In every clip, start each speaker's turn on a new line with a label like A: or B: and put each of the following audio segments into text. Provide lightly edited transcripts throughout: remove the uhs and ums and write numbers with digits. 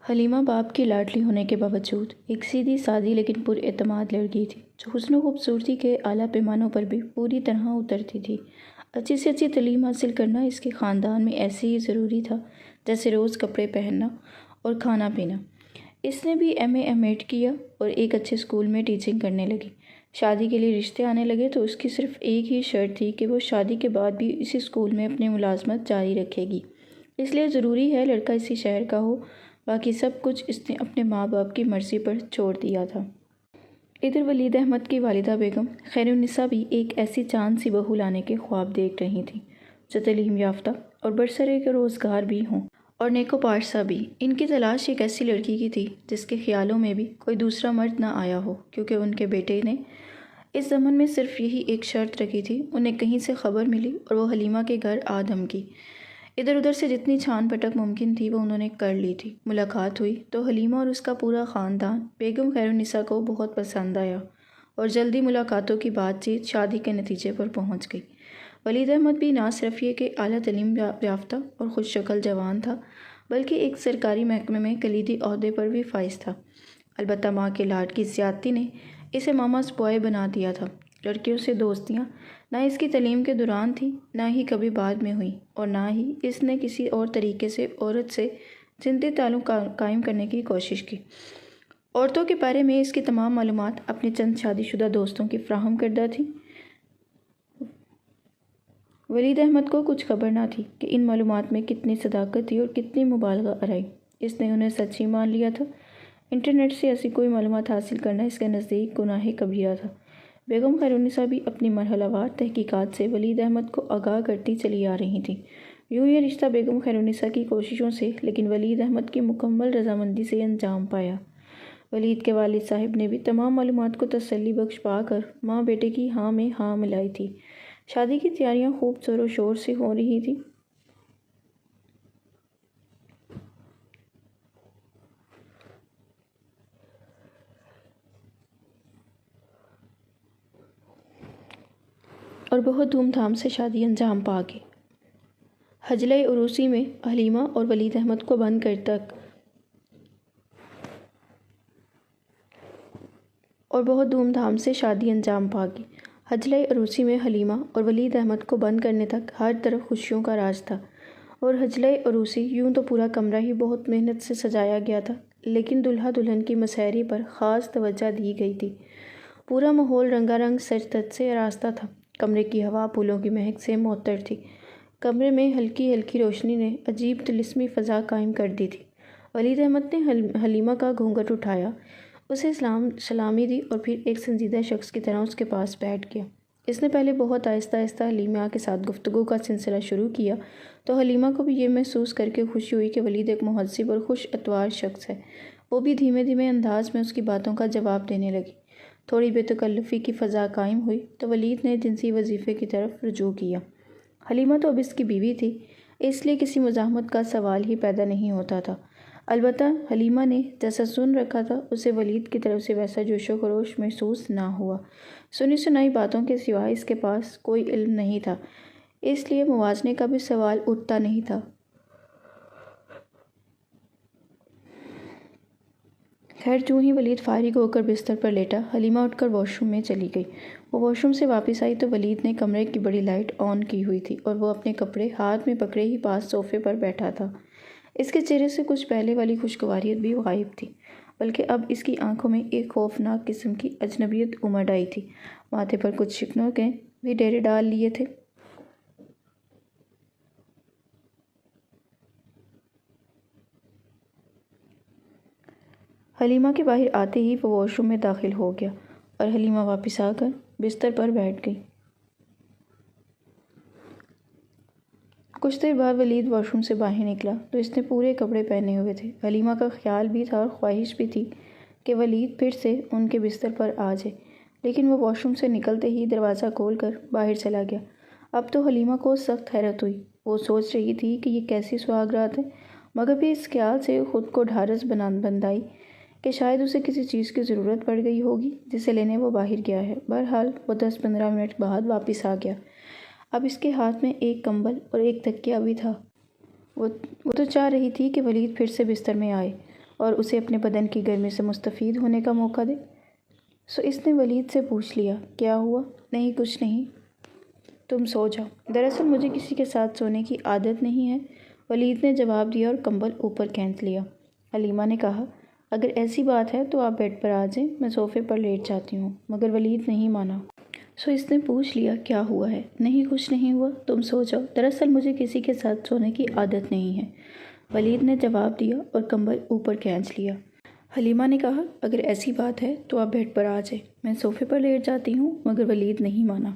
A: حلیمہ باپ کی لاڈلی ہونے کے باوجود ایک سیدھی سادی لیکن پر اعتماد لڑکی تھی جو حسن و خوبصورتی کے اعلیٰ پیمانوں پر بھی پوری طرح اترتی تھی۔ اچھی سے اچھی تعلیم حاصل کرنا اس کے خاندان میں ایسے ہی ضروری تھا جیسے روز کپڑے پہننا اور کھانا پینا۔ اس نے بھی ایم ایڈ کیا اور ایک اچھے اسکول میں ٹیچنگ کرنے لگی۔ شادی کے لیے رشتے آنے لگے تو اس کی صرف ایک ہی شرط تھی کہ وہ شادی کے بعد بھی اسی اسکول میں اپنی ملازمت جاری رکھے گی، اس لیے ضروری ہے لڑکا اسی شہر کا ہو۔ باقی سب کچھ اس نے اپنے ماں باپ کی مرضی پر چھوڑ دیا تھا۔ ادھر ولید احمد کی والدہ بیگم خیرالنساء بھی ایک ایسی چاند سی بہو لانے کے خواب دیکھ رہی تھیں جو تعلیم یافتہ اور برسر کے روزگار بھی ہوں اور نیک و پارسا بھی۔ ان کی تلاش ایک ایسی لڑکی کی تھی جس کے خیالوں میں بھی کوئی دوسرا مرد نہ آیا ہو، کیونکہ ان کے بیٹے نے اس زمن میں صرف یہی ایک شرط رکھی تھی۔ انہیں کہیں سے خبر ملی اور وہ حلیمہ کے گھر آ دھمکی۔ ادھر ادھر سے جتنی چھان پٹک ممکن تھی وہ انہوں نے کر لی تھی۔ ملاقات ہوئی تو حلیمہ اور اس کا پورا خاندان بیگم خیرالنساء کو بہت پسند آیا اور جلدی ملاقاتوں کی بات چیت شادی کے نتیجے پر پہنچ گئی۔ ولید احمد بھی نہ صرف یہ کہ اعلیٰ تعلیم یافتہ اور خوش شکل جوان تھا، بلکہ ایک سرکاری محکمے میں کلیدی عہدے پر بھی فائز تھا۔ البتہ ماں کے لاڈ کی زیادتی نے اسے ماماز بوائے بنا دیا تھا۔ لڑکیوں سے دوستیاں نہ اس کی تعلیم کے دوران تھیں، نہ ہی کبھی بعد میں ہوئیں، اور نہ ہی اس نے کسی اور طریقے سے عورت سے جنسی تعلق قائم کرنے کی کوشش کی۔ عورتوں کے بارے میں اس کی تمام معلومات اپنے چند شادی شدہ دوستوں کی فراہم کردہ تھیں۔ ولید احمد کو کچھ خبر نہ تھی کہ ان معلومات میں کتنی صداقت تھی اور کتنی مبالغہ آرائی۔ اس نے انہیں سچ ہی مان لیا تھا۔ انٹرنیٹ سے ایسی کوئی معلومات حاصل کرنا اس کے نزدیک گناہ کبیرہ تھا۔ بیگم خیرالنساء بھی اپنی مرحلہ وار تحقیقات سے ولید احمد کو آگاہ کرتی چلی آ رہی تھیں۔ یوں یہ رشتہ بیگم خیرالنساء کی کوششوں سے لیکن ولید احمد کی مکمل رضامندی سے انجام پایا۔ ولید کے والد صاحب نے بھی تمام معلومات کو تسلی بخش پا کر ماں بیٹے کی ہاں میں ہاں ملائی تھی۔ شادی کی تیاریاں خوب زور و شور سے ہو رہی تھیں۔ اور بہت دھوم دھام سے شادی انجام پا گئی۔ حجلہ عروسی میں حلیمہ اور ولید احمد کو بن کر تک اور بہت دھوم دھام سے شادی انجام پا گئی۔ حجلہ عروسی میں حلیمہ اور ولید احمد کو بند کرنے تک ہر طرف خوشیوں کا راز تھا، اور حجلہ عروسی یوں تو پورا کمرہ ہی بہت محنت سے سجایا گیا تھا، لیکن دلہا دلہن کی مسحری پر خاص توجہ دی گئی تھی۔ پورا ماحول رنگا رنگ سج دھج سے آراستہ تھا۔ کمرے کی ہوا پھولوں کی مہک سے معطر تھی۔ کمرے میں ہلکی ہلکی روشنی نے عجیب طلسمی فضا قائم کر دی تھی۔ ولید احمد نے حلیمہ کا گھونگھٹ اٹھایا، اسے سلامی دی اور پھر ایک سنجیدہ شخص کی طرح اس کے پاس بیٹھ گیا۔ اس نے پہلے بہت آہستہ آہستہ حلیمہ کے ساتھ گفتگو کا سلسلہ شروع کیا تو حلیمہ کو بھی یہ محسوس کر کے خوشی ہوئی کہ ولید ایک مہذب اور خوش اطوار شخص ہے۔ وہ بھی دھیمے دھیمے انداز میں اس کی باتوں کا جواب دینے لگی۔ تھوڑی بے تکلفی کی فضا قائم ہوئی تو ولید نے جنسی وظیفے کی طرف رجوع کیا۔ حلیمہ تو اب اس کی بیوی تھی، اس لیے کسی مزاحمت کا سوال ہی پیدا نہیں ہوتا تھا۔ البتہ حلیمہ نے جیسا سن رکھا تھا اسے ولید کی طرف سے ویسا جوش و خروش محسوس نہ ہوا۔ سنی سنائی باتوں کے سوا اس کے پاس کوئی علم نہیں تھا، اس لیے موازنے کا بھی سوال اٹھتا نہیں تھا۔ خیر جوں ہی ولید فارغ ہو کر بستر پر لیٹا، حلیمہ اٹھ کر واش روم میں چلی گئی۔ وہ واش روم سے واپس آئی تو ولید نے کمرے کی بڑی لائٹ آن کی ہوئی تھی اور وہ اپنے کپڑے ہاتھ میں پکڑے ہی پاس صوفے پر بیٹھا تھا۔ اس کے چہرے سے کچھ پہلے والی خوشگواریت بھی غائب تھی، بلکہ اب اس کی آنکھوں میں ایک خوفناک قسم کی اجنبیت امڈ آئی تھی۔ ماتھے پر کچھ شکنوں کے بھی ڈیرے ڈال لیے تھے۔ حلیمہ کے باہر آتے ہی وہ واش روم میں داخل ہو گیا اور حلیمہ واپس آ کر بستر پر بیٹھ گئی۔ کچھ دیر بعد ولید واش روم سے باہر نکلا تو اس نے پورے کپڑے پہنے ہوئے تھے۔ حلیمہ کا خیال بھی تھا اور خواہش بھی تھی کہ ولید پھر سے ان کے بستر پر آ جائے، لیکن وہ واش روم سے نکلتے ہی دروازہ کھول کر باہر چلا گیا۔ اب تو حلیمہ کو سخت حیرت ہوئی۔ وہ سوچ رہی تھی کہ یہ کیسی سہاگ رات ہے، مگر پھر اس خیال سے خود کو ڈھارس بندائی کہ شاید اسے کسی چیز کی ضرورت پڑ گئی ہوگی جسے لینے وہ باہر گیا ہے۔ بہرحال وہ 10-15 منٹ بعد واپس آ گیا۔ اب اس کے ہاتھ میں ایک کمبل اور ایک تکیہ بھی تھا۔ وہ تو چاہ رہی تھی کہ ولید پھر سے بستر میں آئے اور اسے اپنے بدن کی گرمی سے مستفید ہونے کا موقع دے۔ سو اس نے ولید سے پوچھ لیا، کیا ہوا؟ نہیں کچھ نہیں، تم سو جاؤ، دراصل مجھے کسی کے ساتھ سونے کی عادت نہیں ہے، ولید نے جواب دیا اور کمبل اوپر کھینچ لیا۔ حلیمہ نے کہا، اگر ایسی بات ہے تو آپ بیڈ پر آ جائیں، میں صوفے پر لیٹ جاتی ہوں، مگر ولید نہیں مانا۔ سو اس نے پوچھ لیا، کیا ہوا ہے؟ نہیں کچھ نہیں ہوا، تم سو جاؤ، دراصل مجھے کسی کے ساتھ سونے کی عادت نہیں ہے، ولید نے جواب دیا اور کمبل اوپر کھینچ لیا۔ حلیمہ نے کہا، اگر ایسی بات ہے تو آپ بیڈ پر آ جائیں، میں صوفے پر لیٹ جاتی ہوں، مگر ولید نہیں مانا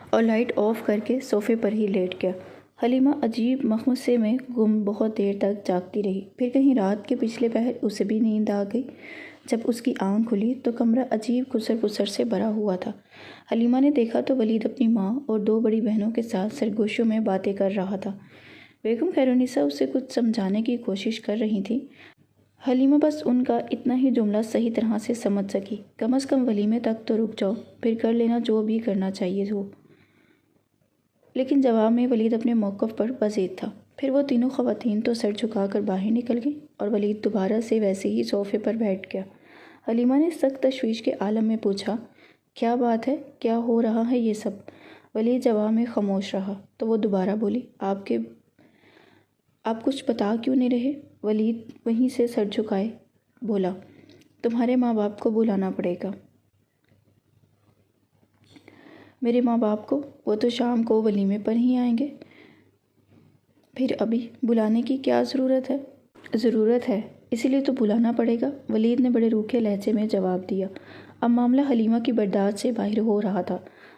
A: اور لائٹ آف کر کے صوفے پر ہی لیٹ گیا۔ حلیمہ عجیب مخمصے میں گم بہت دیر تک جاگتی رہی، پھر کہیں رات کے پچھلے پہر اسے بھی نیند آ گئی۔ جب اس کی آنکھ کھلی تو کمرہ عجیب کھسر پسر سے بھرا ہوا تھا۔ حلیمہ نے دیکھا تو ولید اپنی ماں اور 2 بڑی بہنوں کے ساتھ سرگوشیوں میں باتیں کر رہا تھا۔ بیگم خیرالنساء اسے کچھ سمجھانے کی کوشش کر رہی تھی۔ حلیمہ بس ان کا اتنا ہی جملہ صحیح طرح سے سمجھ سکی، کم از کم ولیمے تک تو رک جاؤ، پھر کر لینا جو بھی کرنا چاہیے ہو۔ لیکن جواب میں ولید اپنے موقف پر بزید تھا۔ پھر وہ تینوں خواتین تو سر جھکا کر باہر نکل گئیں اور ولید دوبارہ سے ویسے ہی صوفے پر بیٹھ گیا۔ حلیمہ نے سخت تشویش کے عالم میں پوچھا، کیا بات ہے؟ کیا ہو رہا ہے یہ سب؟ ولید جواب میں خاموش رہا تو وہ دوبارہ بولی، آپ کچھ بتا کیوں نہیں رہے؟ ولید وہیں سے سر جھکائے بولا، تمہارے ماں باپ کو بلانا پڑے گا۔ میرے ماں باپ کو؟ وہ تو شام کو ولیمے پر ہی آئیں گے۔ پھر ابھی بلانے کی کیا ضرورت ہے؟ ضرورت ہے، اسی لیے تو بلانا پڑے گا، ولید نے بڑے روکھے لہجے میں جواب دیا۔ اب معاملہ حلیمہ کی برداشت سے باہر ہو رہا تھا۔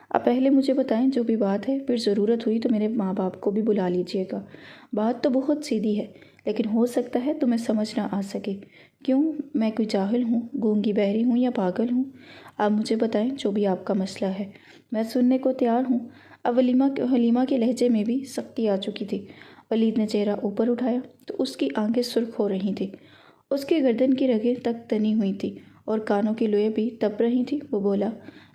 A: اب پہلے مجھے بتائیں جو بھی بات ہے، پھر ضرورت ہوئی تو میرے ماں باپ کو بھی بلا لیجیے گا۔ بات تو بہت سیدھی ہے، لیکن ہو سکتا ہے تمہیں سمجھ نہ آ سکے۔ کیوں؟ میں کوئی جاہل ہوں، گونگی بہری ہوں یا پاگل ہوں؟ آپ مجھے بتائیں جو بھی آپ کا مسئلہ ہے، میں سننے کو تیار ہوں۔ اب حلیمہ کے لہجے میں بھی سختی آ چکی تھی۔ ولید نے چہرہ اوپر اٹھایا تو اس کی آنکھیں سرخ ہو رہی تھیں، اس کے گردن کی رگیں تک تنی ہوئی تھیں اور کانوں کی لوئیں بھی تپ رہی تھیں۔ وہ بولا،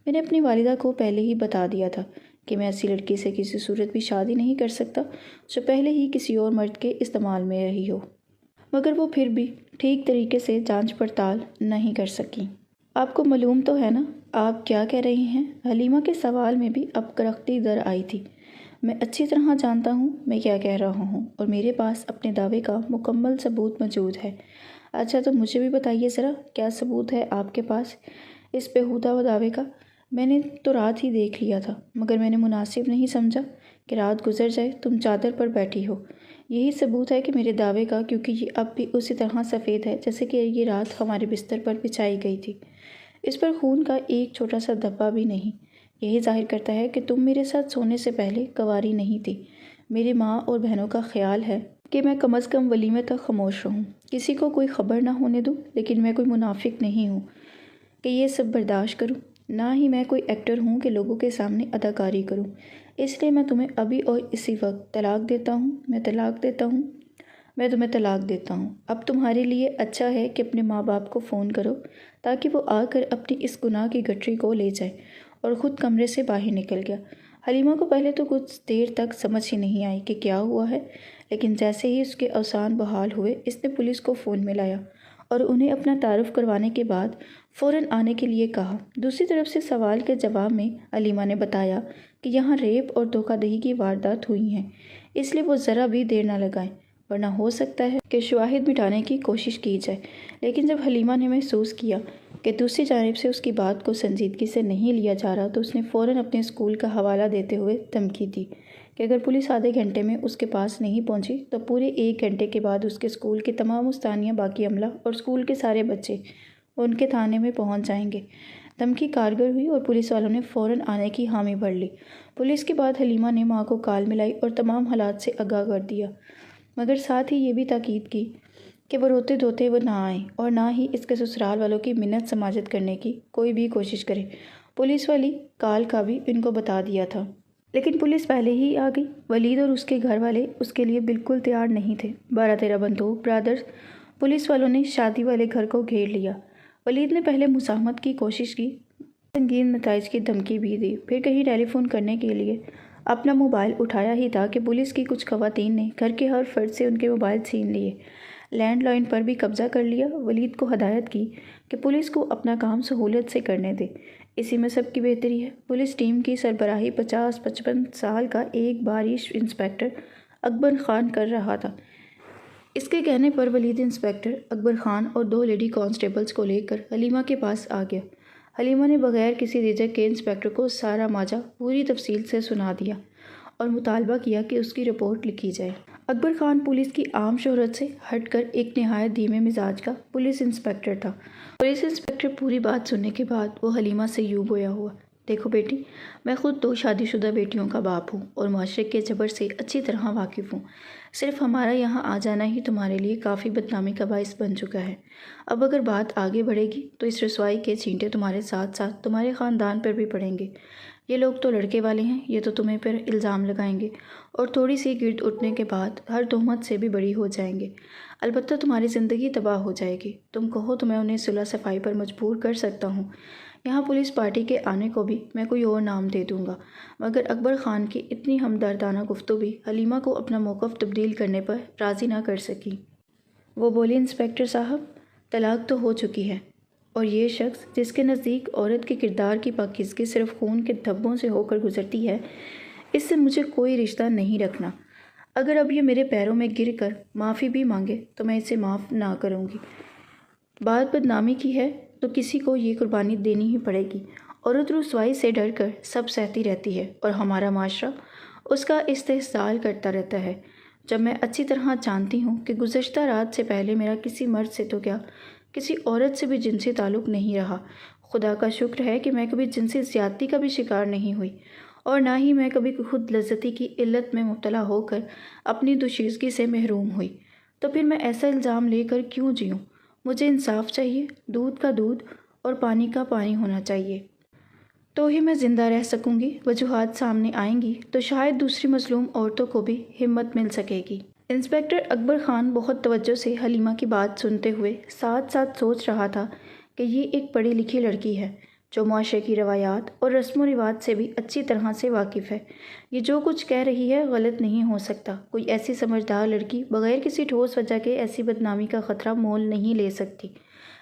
A: میں نے اپنی والدہ کو پہلے ہی بتا دیا تھا کہ میں ایسی لڑکی سے کسی صورت بھی شادی نہیں کر سکتا جو پہلے ہی کسی اور مرد کے استعمال میں رہی ہو، مگر وہ پھر بھی ٹھیک طریقے سے جانچ پڑتال نہیں کر سکیں۔ آپ کو معلوم تو ہے نا آپ کیا کہہ رہی ہیں؟ حلیمہ کے سوال میں بھی اب کرختی در آئی تھی۔ میں اچھی طرح جانتا ہوں میں کیا کہہ رہا ہوں اور میرے پاس اپنے دعوے کا مکمل ثبوت موجود ہے۔ اچھا تو مجھے بھی بتائیے ذرا، کیا ثبوت ہے آپ کے پاس اس بیہودہ دعوے کا؟ میں نے تو رات ہی دیکھ لیا تھا، مگر میں نے مناسب نہیں سمجھا کہ رات گزر جائے تم چادر پر بیٹھی ہو۔ یہی ثبوت ہے کہ میرے دعوے کا، کیونکہ یہ اب بھی اسی طرح سفید ہے جیسے کہ یہ رات ہمارے بستر پر بچھائی گئی تھی۔ اس پر خون کا ایک چھوٹا سا دھبا بھی نہیں۔ یہی ظاہر کرتا ہے کہ تم میرے ساتھ سونے سے پہلے کنواری نہیں تھی۔ میری ماں اور بہنوں کا خیال ہے کہ میں کم از کم ولیمے تک خاموش رہوں، کسی کو کوئی خبر نہ ہونے دوں، لیکن میں کوئی منافق نہیں ہوں کہ یہ سب برداشت کروں، نہ ہی میں کوئی ایکٹر ہوں کہ لوگوں کے سامنے اداکاری کروں۔ اس لیے میں تمہیں ابھی اور اسی وقت طلاق دیتا ہوں۔ میں تمہیں طلاق دیتا ہوں۔ اب تمہارے لیے اچھا ہے کہ اپنے ماں باپ کو فون کرو تاکہ وہ آ کر اپنی اس گناہ کی گٹھری کو لے جائے، اور خود کمرے سے باہر نکل گیا۔ حلیمہ کو پہلے تو کچھ دیر تک سمجھ ہی نہیں آئی کہ کیا ہوا ہے، لیکن جیسے ہی اس کے اوزان بحال ہوئے اس نے پولیس کو فون ملایا اور انہیں اپنا تعارف کروانے کے بعد فوراً آنے کے لیے کہا۔ دوسری طرف سے سوال کے جواب میں حلیمہ نے بتایا کہ یہاں ریپ اور دھوکہ دہی کی واردات ہوئی ہیں، اس لیے وہ ذرا بھی دیر نہ لگائیں، ورنہ ہو سکتا ہے کہ شواہد مٹانے کی کوشش کی جائے۔ لیکن جب حلیمہ نے محسوس کیا کہ دوسری جانب سے اس کی بات کو سنجیدگی سے نہیں لیا جا رہا تو اس نے فوراً اپنے اسکول کا حوالہ دیتے ہوئے دھمکی دی کہ اگر پولیس آدھے گھنٹے میں اس کے پاس نہیں پہنچی تو پورے 1 گھنٹے کے بعد اس کے اسکول کے تمام استانیہ، باقی عملہ اور اسکول کے سارے بچے ان کے تھانے میں پہنچ جائیں گے۔ دھمکی کارگر ہوئی اور پولیس والوں نے فوراً آنے کی حامی بھر لی۔ پولیس کے بعد حلیمہ نے ماں کو کال ملائی اور تمام حالات سے آگاہ کر دیا، مگر ساتھ ہی یہ بھی تاکید کی کہ وہ روتے دھوتے وہ نہ آئیں اور نہ ہی اس کے سسرال والوں کی منت سماجت کرنے کی کوئی بھی کوشش کرے۔ پولیس والی کال کا بھی ان کو بتا دیا تھا، لیکن پولیس پہلے ہی آ گئی۔ ولید اور اس کے گھر والے اس کے لیے بالکل تیار نہیں تھے۔ 12-13 بندوق برادرز پولیس والوں نے شادی والے گھر کو گھیر لیا۔ ولید نے پہلے مزاحمت کی کوشش کی، سنگین نتائج کی دھمکی بھی دی، پھر کہیں ٹیلی فون کرنے کے لیے اپنا موبائل اٹھایا ہی تھا کہ پولیس کی کچھ خواتین نے گھر کے ہر فرد سے ان کے موبائل چھین لیے۔ لینڈ لائن پر بھی قبضہ کر لیا۔ ولید کو ہدایت کی کہ پولیس کو اپنا کام سہولت سے کرنے دے، اسی میں سب کی بہتری ہے۔ پولیس ٹیم کی سربراہی 55 سال کا ایک بارش انسپکٹر اکبر خان کر رہا تھا۔ اس کے کہنے پر ولید انسپکٹر اکبر خان اور 2 لیڈی کانسٹیبلز کو لے کر حلیمہ کے پاس آ گیا۔ حلیمہ نے بغیر کسی جھجک کے انسپکٹر کو سارا ماجرا پوری تفصیل سے سنا دیا اور مطالبہ کیا کہ اس کی رپورٹ لکھی جائے۔ اکبر خان پولیس کی عام شہرت سے ہٹ کر ایک نہایت دھیمے مزاج کا پولیس انسپکٹر تھا۔ پولیس انسپکٹر پوری بات سننے کے بعد وہ حلیمہ سے یوں گویا ہوا، دیکھو بیٹی، میں خود 2 شادی شدہ بیٹیوں کا باپ ہوں اور معاشرے کے جبر سے اچھی طرح واقف ہوں۔ صرف ہمارا یہاں آ جانا ہی تمہارے لیے کافی بدنامی کا باعث بن چکا ہے۔ اب اگر بات آگے بڑھے گی تو اس رسوائی کے چھینٹے تمہارے ساتھ ساتھ تمہارے خاندان پر بھی پڑیں گے۔ یہ لوگ تو لڑکے والے ہیں، یہ تو تمہیں پر الزام لگائیں گے اور تھوڑی سی گرد اٹھنے کے بعد ہر تہمت سے بھی بری ہو جائیں گے۔ البتہ تمہاری زندگی تباہ ہو جائے گی۔ تم کہو تو میں انہیں صلح صفائی پر مجبور کر سکتا ہوں۔ یہاں پولیس پارٹی کے آنے کو بھی میں کوئی اور نام دے دوں گا۔ مگر اکبر خان کی اتنی ہمدردانہ گفتگو بھی حلیمہ کو اپنا موقف تبدیل کرنے پر راضی نہ کر سکی۔ وہ بولی، انسپکٹر صاحب، طلاق تو ہو چکی ہے اور یہ شخص جس کے نزدیک عورت کے کردار کی پاکیزگی صرف خون کے دھبوں سے ہو کر گزرتی ہے، اس سے مجھے کوئی رشتہ نہیں رکھنا۔ اگر اب یہ میرے پیروں میں گر کر معافی بھی مانگے تو میں اسے معاف نہ کروں گی۔ بات بدنامی کی ہے تو کسی کو یہ قربانی دینی ہی پڑے گی۔ عورت رسوائی سے ڈر کر سب سہتی رہتی ہے اور ہمارا معاشرہ اس کا استحصال کرتا رہتا ہے، جب میں اچھی طرح جانتی ہوں کہ گزشتہ رات سے پہلے میرا کسی مرد سے تو کیا کسی عورت سے بھی جنسی تعلق نہیں رہا۔ خدا کا شکر ہے کہ میں کبھی جنسی زیادتی کا بھی شکار نہیں ہوئی اور نہ ہی میں کبھی خود لذتی کی علت میں مبتلا ہو کر اپنی دوشیزگی سے محروم ہوئی۔ تو پھر میں ایسا الزام لے کر کیوں جیوں؟ مجھے انصاف چاہیے، دودھ کا دودھ اور پانی کا پانی ہونا چاہیے، تو ہی میں زندہ رہ سکوں گی۔ وجوہات سامنے آئیں گی تو شاید دوسری مظلوم عورتوں کو بھی ہمت مل سکے گی۔ انسپکٹر اکبر خان بہت توجہ سے حلیمہ کی بات سنتے ہوئے ساتھ ساتھ سوچ رہا تھا کہ یہ ایک پڑھی لکھی لڑکی ہے جو معاشرے کی روایات اور رسم و رواج سے بھی اچھی طرح سے واقف ہے۔ یہ جو کچھ کہہ رہی ہے غلط نہیں ہو سکتا۔ کوئی ایسی سمجھدار لڑکی بغیر کسی ٹھوس وجہ کے ایسی بدنامی کا خطرہ مول نہیں لے سکتی۔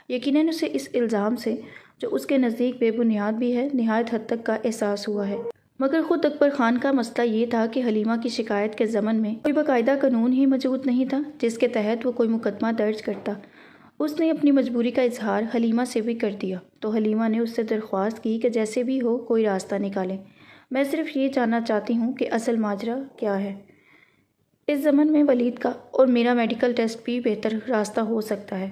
A: یقیناً اسے اس الزام سے، جو اس کے نزدیک بے بنیاد بھی ہے، نہایت حد تک کا احساس ہوا ہے۔ مگر خود اکبر خان کا مسئلہ یہ تھا کہ حلیمہ کی شکایت کے ضمن میں کوئی باقاعدہ قانون ہی موجود نہیں تھا جس کے تحت وہ کوئی مقدمہ درج کرتا۔ اس نے اپنی مجبوری کا اظہار حلیمہ سے بھی کر دیا تو حلیمہ نے اس سے درخواست کی کہ جیسے بھی ہو کوئی راستہ نکالیں، میں صرف یہ جاننا چاہتی ہوں کہ اصل ماجرا کیا ہے۔ اس ضمن میں ولید کا اور میرا میڈیکل ٹیسٹ بھی بہتر راستہ ہو سکتا ہے۔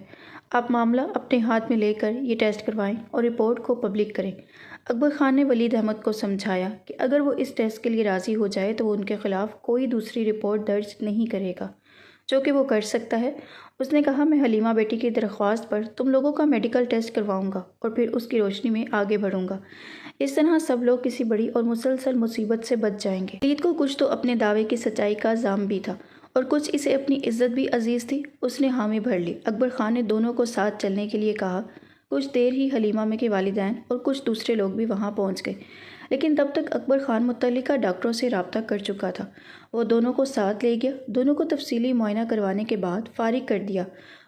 A: آپ معاملہ اپنے ہاتھ میں لے کر یہ ٹیسٹ کروائیں اور رپورٹ کو پبلک کریں۔ اکبر خان نے ولید احمد کو سمجھایا کہ اگر وہ اس ٹیسٹ کے لیے راضی ہو جائے تو وہ ان کے خلاف کوئی دوسری رپورٹ درج نہیں کرے گا، جو کہ وہ کر سکتا ہے۔ اس نے کہا، میں حلیمہ بیٹی کی درخواست پر تم لوگوں کا میڈیکل ٹیسٹ کرواؤں گا اور پھر اس کی روشنی میں آگے بڑھوں گا۔ اس طرح سب لوگ کسی بڑی اور مسلسل مصیبت سے بچ جائیں گے۔ ولید کو کچھ تو اپنے دعوے کی سچائی کا ذم بھی تھا اور کچھ اسے اپنی عزت بھی عزیز تھی۔ اس نے حامی بھر لی۔ اکبر خان نے دونوں کو ساتھ چلنے کے لیے کہا۔ کچھ دیر ہی حلیمہ میں کے والدین اور کچھ دوسرے لوگ بھی وہاں پہنچ گئے، لیکن تب تک اکبر خان متعلقہ ڈاکٹروں سے رابطہ کر چکا تھا۔ وہ دونوں کو ساتھ لے گیا۔ دونوں کو تفصیلی معائنہ کروانے کے بعد فارغ کر دیا۔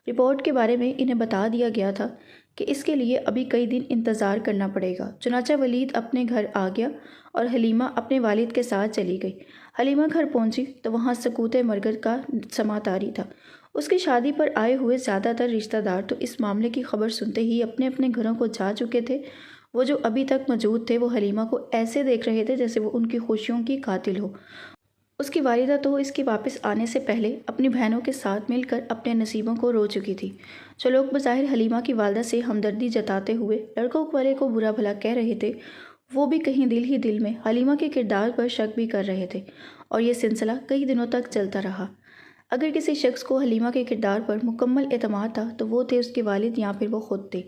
A: رپورٹ کے بارے میں انہیں بتا دیا گیا تھا کہ اس کے لیے ابھی کئی دن انتظار کرنا پڑے گا۔ چنانچہ ولید اپنے گھر آ گیا اور حلیمہ اپنے والد کے ساتھ چلی گئی۔ حلیمہ گھر پہنچی تو وہاں سکوت مرگت کا سما طاری تھا۔ اس کی شادی پر آئے ہوئے زیادہ تر رشتہ دار تو اس معاملے کی خبر سنتے ہی اپنے اپنے گھروں کو جا چکے تھے۔ وہ جو ابھی تک موجود تھے وہ حلیمہ کو ایسے دیکھ رہے تھے جیسے وہ ان کی خوشیوں کی قاتل ہو۔ اس کی والدہ تو اس کے واپس آنے سے پہلے اپنی بہنوں کے ساتھ مل کر اپنے نصیبوں کو رو چکی تھی۔ جو لوگ بظاہر حلیمہ کی والدہ سے ہمدردی جتاتے ہوئے لڑکوں والے کو برا بھلا کہہ رہے تھے، وہ بھی کہیں دل ہی دل میں حلیمہ کے کردار پر شک بھی کر رہے تھے، اور یہ سلسلہ کئی دنوں تک چلتا رہا۔ اگر کسی شخص کو حلیمہ کے کردار پر مکمل اعتماد تھا تو وہ تھے اس کے والد یا پھر وہ خود تھے،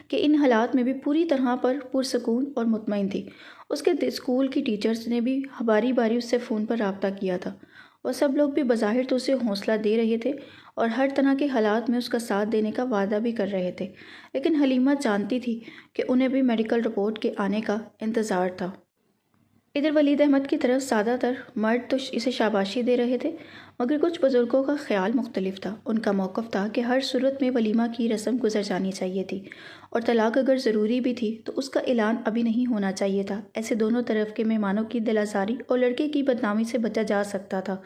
A: کہ ان حالات میں بھی پوری طرح پر پرسکون اور مطمئن تھی۔ اس کے اسکول کی ٹیچرز نے بھی باری باری اس سے فون پر رابطہ کیا تھا۔ وہ سب لوگ بھی بظاہر تو اسے حوصلہ دے رہے تھے اور ہر طرح کے حالات میں اس کا ساتھ دینے کا وعدہ بھی کر رہے تھے، لیکن حلیمہ جانتی تھی کہ انہیں بھی میڈیکل رپورٹ کے آنے کا انتظار تھا۔ ادھر ولید احمد کی طرف زیادہ تر مرد تو اسے شاباشی دے رہے تھے، مگر کچھ بزرگوں کا خیال مختلف تھا۔ ان کا موقف تھا کہ ہر صورت میں ولیمہ کی رسم گزر جانی چاہیے تھی، اور طلاق اگر ضروری بھی تھی تو اس کا اعلان ابھی نہیں ہونا چاہیے تھا۔ ایسے دونوں طرف کے مہمانوں کی دل آزاری اور لڑکے کی بدنامی سے بچا جا سکتا تھا۔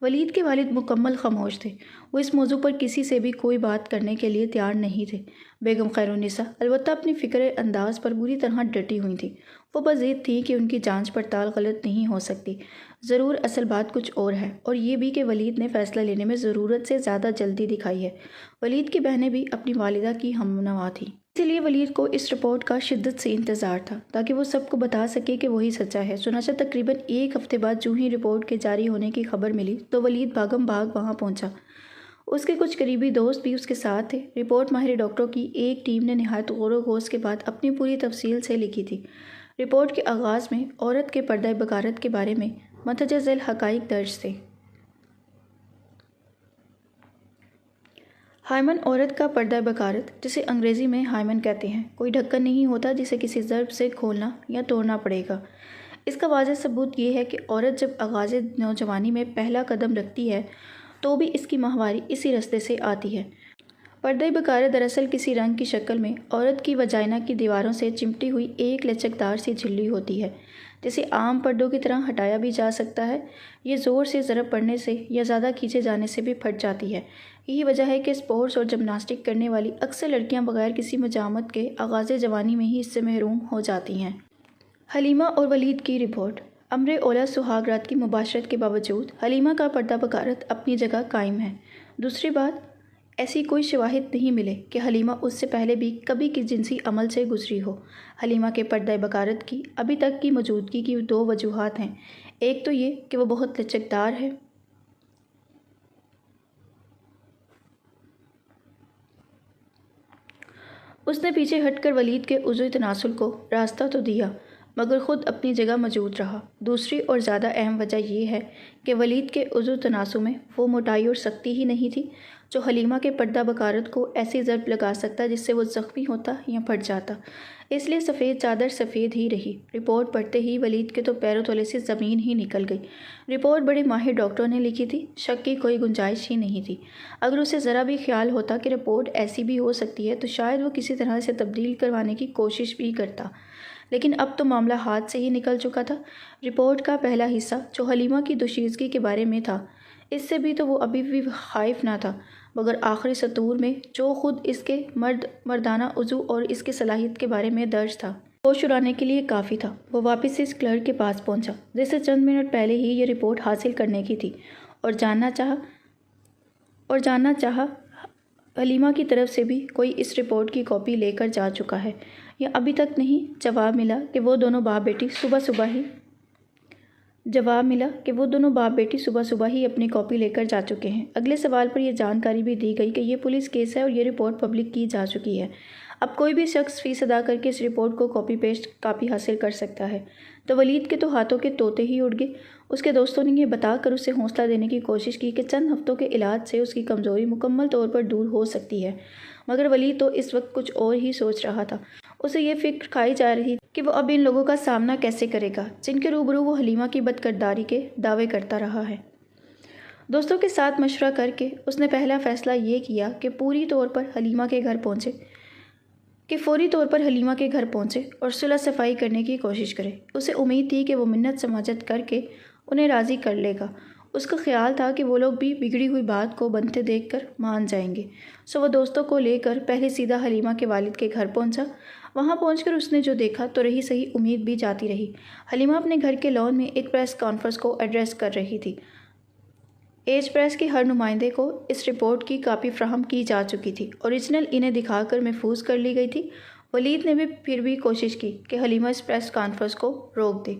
A: ولید کے والد مکمل خاموش تھے، وہ اس موضوع پر کسی سے بھی کوئی بات کرنے کے لیے تیار نہیں تھے۔ بیگم خیرالنساء البتہ اپنی فکر انداز پر بری طرح ڈٹی ہوئی تھیں۔ وہ بضد تھی کہ ان کی جانچ پڑتال غلط نہیں ہو سکتی، ضرور اصل بات کچھ اور ہے، اور یہ بھی کہ ولید نے فیصلہ لینے میں ضرورت سے زیادہ جلدی دکھائی ہے۔ ولید کی بہنیں بھی اپنی والدہ کی ہمنوا تھیں، اسی لیے ولید کو اس رپورٹ کا شدت سے انتظار تھا تاکہ وہ سب کو بتا سکے کہ وہی سچا ہے۔ چنانچہ تقریباً ایک ہفتے بعد جو ہی رپورٹ کے جاری ہونے کی خبر ملی تو ولید بھاگم بھاگ وہاں پہنچا۔ اس کے کچھ قریبی دوست بھی اس کے ساتھ تھے۔ رپورٹ ماہر ڈاکٹروں کی ایک ٹیم نے نہایت غور و خوض کے بعد اپنی پوری تفصیل سے لکھی تھی۔ رپورٹ کے آغاز میں عورت کے پردہ بکارت کے بارے میں مندرجہ ذیل حقائق درج تھے۔ ہائمن عورت کا پردہ بکارت، جسے انگریزی میں ہائمن کہتے ہیں، کوئی ڈھکن نہیں ہوتا جسے کسی ضرب سے کھولنا یا توڑنا پڑے گا۔ اس کا واضح ثبوت یہ ہے کہ عورت جب آغاز نوجوانی میں پہلا قدم رکھتی ہے تو بھی اس کی ماہواری اسی رستے سے آتی ہے۔ پردہ بکارت دراصل کسی رنگ کی شکل میں عورت کی وجائنا کی دیواروں سے چمٹی ہوئی ایک لچکدار سی جھلی ہوتی ہے، جسے عام پردوں کی طرح ہٹایا بھی جا سکتا ہے۔ یہ زور سے ضرب پڑنے سے یا زیادہ کھینچے جانے سے بھی پھٹ جاتی ہے۔ یہی وجہ ہے کہ اسپورٹس اور جمناسٹک کرنے والی اکثر لڑکیاں بغیر کسی مزاحمت کے آغاز جوانی میں ہی اس سے محروم ہو جاتی ہیں۔ حلیمہ اور ولید کی رپورٹ۔ امر اولا سہاگ رات کی مباشرت کے باوجود حلیمہ کا پردہ بکارت اپنی جگہ قائم ہے۔ دوسری بات، ایسی کوئی شواہد نہیں ملے کہ حلیمہ اس سے پہلے بھی کبھی کسی جنسی عمل سے گزری ہو۔ حلیمہ کے پردہ بکارت کی ابھی تک کی موجودگی کی دو وجوہات ہیں۔ ایک تو یہ کہ وہ بہت لچکدار ہے، اس نے پیچھے ہٹ کر ولید کے عضوی تناسل کو راستہ تو دیا مگر خود اپنی جگہ موجود رہا۔ دوسری اور زیادہ اہم وجہ یہ ہے کہ ولید کے عضو تناسل میں وہ موٹائی اور سختی ہی نہیں تھی جو حلیمہ کے پردہ بکارت کو ایسی ضرب لگا سکتا جس سے وہ زخمی ہوتا یا پھٹ جاتا۔ اس لیے سفید چادر سفید ہی رہی۔ رپورٹ پڑھتے ہی ولید کے تو پیروں تلے سے زمین ہی نکل گئی۔ رپورٹ بڑے ماہر ڈاکٹروں نے لکھی تھی، شک کی کوئی گنجائش ہی نہیں تھی۔ اگر اسے ذرا بھی خیال ہوتا کہ رپورٹ ایسی بھی ہو سکتی ہے تو شاید وہ کسی طرح سے تبدیل کروانے کی کوشش بھی کرتا، لیکن اب تو معاملہ ہاتھ سے ہی نکل چکا تھا۔ رپورٹ کا پہلا حصہ جو حلیمہ کی دوشیزگی کے بارے میں تھا، اس سے بھی تو وہ ابھی بھی خائف نہ تھا، مگر آخری سطور میں جو خود اس کے مردانہ عضو اور اس کی صلاحیت کے بارے میں درج تھا، ہوش اڑانے کے لیے کافی تھا۔ وہ واپس اس کلرک کے پاس پہنچا جس سے چند منٹ پہلے ہی یہ رپورٹ حاصل کرنے کی تھی، اور جاننا چاہا حلیمہ کی طرف سے بھی کوئی اس رپورٹ کی کاپی لے کر جا چکا ہے یا ابھی تک نہیں۔ جواب ملا کہ وہ دونوں باپ بیٹی صبح صبح ہی اپنی کاپی لے کر جا چکے ہیں۔ اگلے سوال پر یہ جانکاری بھی دی گئی کہ یہ پولیس کیس ہے اور یہ رپورٹ پبلک کی جا چکی ہے۔ اب کوئی بھی شخص فیس ادا کر کے اس رپورٹ کو کاپی پیسٹ کاپی حاصل کر سکتا ہے۔ تو ولید کے تو ہاتھوں کے طوطے ہی اڑ گئے۔ اس کے دوستوں نے یہ بتا کر اسے حوصلہ دینے کی کوشش کی کہ چند ہفتوں کے علاج سے اس کی کمزوری مکمل طور پر دور ہو سکتی ہے، مگر ولید تو اس وقت کچھ اور ہی سوچ رہا تھا۔ اسے یہ فکر کھائی جا رہی تھی کہ وہ اب ان لوگوں کا سامنا کیسے کرے گا جن کے روبرو وہ حلیمہ کی بدکرداری کے دعوے کرتا رہا ہے۔ دوستوں کے ساتھ مشورہ کر کے اس نے پہلا فیصلہ یہ کیا کہ فوری طور پر حلیمہ کے گھر پہنچے اور صلح صفائی کرنے کی کوشش کرے۔ اسے امید تھی کہ وہ منت سماجت کر کے انہیں راضی کر لے گا۔ اس کا خیال تھا کہ وہ لوگ بھی بگڑی ہوئی بات کو بنتے دیکھ کر مان جائیں گے۔ سو وہ دوستوں کو لے کر پہلے سیدھا حلیمہ کے والد کے گھر پہنچا۔ وہاں پہنچ کر اس نے جو دیکھا تو رہی صحیح امید بھی جاتی رہی۔ حلیمہ اپنے گھر کے لان میں ایک پریس کانفرنس کو ایڈریس کر رہی تھی۔ ایج پریس کے ہر نمائندے کو اس رپورٹ کی کاپی فراہم کی جا چکی تھی، اوریجنل انہیں دکھا کر محفوظ کر لی گئی تھی۔ ولید نے بھی پھر بھی کوشش کی کہ حلیمہ اس پریس کانفرنس کو روک دے،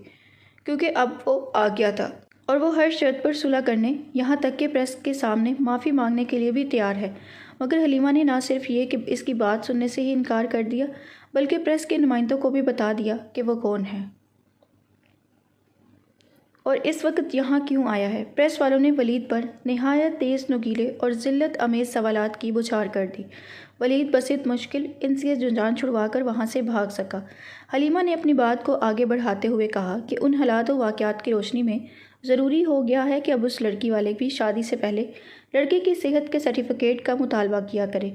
A: کیونکہ اب وہ آ گیا تھا اور وہ ہر شرط پر صلح کرنے، یہاں تک کہ پریس کے سامنے معافی مانگنے کے لیے بھی تیار ہے۔ مگر حلیمہ نے نہ صرف یہ کہ اس کی بات سننے سے ہی انکار کر دیا، بلکہ پریس کے نمائندوں کو بھی بتا دیا کہ وہ کون ہے۔ اور اس وقت یہاں کیوں آیا ہے؟ پریس والوں نے ولید پر نہایت تیز نکیلے اور ذلت آمیز سوالات کی بوچھار کر دی۔ ولید بسط مشکل ان سے جان چھڑوا کر وہاں سے بھاگ سکا۔ حلیمہ نے اپنی بات کو آگے بڑھاتے ہوئے کہا کہ ان حالات و واقعات کی روشنی میں ضروری ہو گیا ہے کہ اب اس لڑکی والے بھی شادی سے پہلے لڑکے کی صحت کے سرٹیفکیٹ کا مطالبہ کیا کرے۔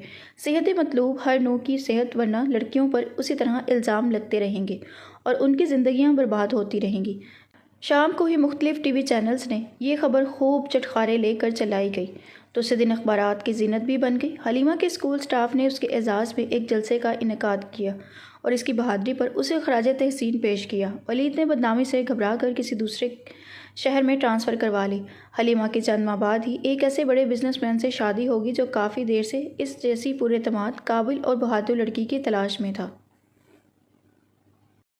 A: صحت مطلوب ہر نوع کی صحت، ورنہ لڑکیوں پر اسی طرح الزام لگتے رہیں گے اور ان کی زندگیاں برباد ہوتی رہیں گی۔ شام کو ہی مختلف ٹی وی چینلز نے یہ خبر خوب چٹخارے لے کر چلائی گئی۔ دوسرے دن اخبارات کی زینت بھی بن گئی۔ حلیمہ کے اسکول سٹاف نے اس کے اعزاز میں ایک جلسے کا انعقاد کیا اور اس کی بہادری پر اسے خراج تحسین پیش کیا۔ ولید نے بدنامی سے گھبرا کر کسی دوسرے شہر میں ٹرانسفر کروا لی۔ حلیمہ کے چند ماہ بعد ہی ایک ایسے بڑے بزنس مین سے شادی ہوگی جو کافی دیر سے اس جیسی پر اعتماد، قابل اور بہادر لڑکی کی تلاش میں تھا۔